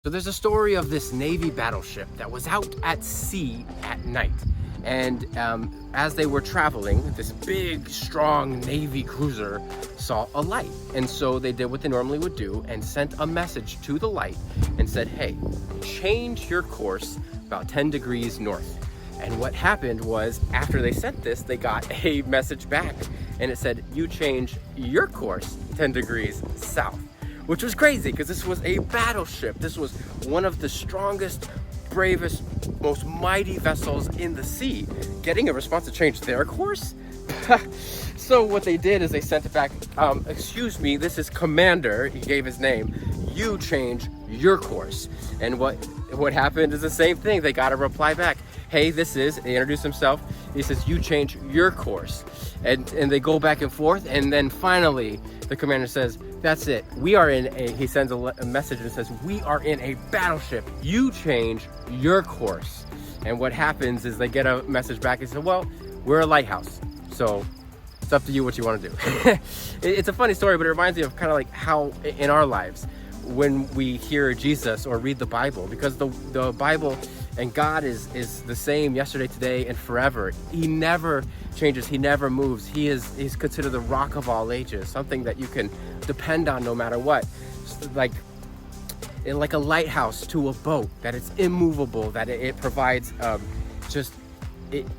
So there's a story of this Navy battleship that was out at sea at night. And as they were traveling, this big, strong Navy cruiser saw a light. And so they did what they normally would do and sent a message to the light and said, hey, change your course about 10 degrees north. And what happened was, after they sent this, they got a message back and it said, you change your course 10 degrees south. Which was crazy because this was a battleship. This was one of the strongest, bravest, most mighty vessels in the sea. Getting a response to change their course? So what they did is they sent it back, excuse me, this is Commander, he gave his name, you change your course. And what happened is the same thing. They got a reply back. Hey, this is, they introduced himself. He says, you change your course. And they go back and forth. And then finally, the commander says, that's it. We are in he sends a message and says, we are in a battleship. You change your course. And what happens is they get a message back and say, well, we're a lighthouse. So it's up to you what you want to do. It's a funny story, but it reminds me of kind of like how in our lives, when we hear Jesus or read the Bible, because the Bible and God is the same yesterday, today, and forever. He never changes. He never moves. He's considered the rock of all ages, something that you can depend on no matter what. Like a lighthouse to a boat, that it's immovable, that it provides just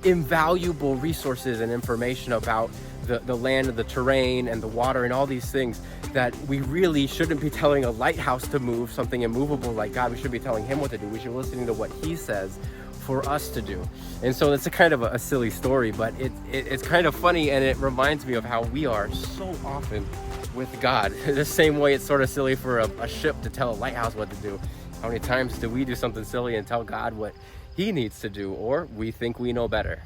invaluable resources and information about the land and the terrain and the water and all these things that we really shouldn't be telling a lighthouse to move, something immovable like God. We should be telling him what to do. We should be listening to what he says for us to do. And so it's a kind of a silly story, but it's kind of funny, and it reminds me of how we are so often with God. The same way it's sort of silly for a ship to tell a lighthouse what to do. How many times do we do something silly and tell God what he needs to do, or we think we know better?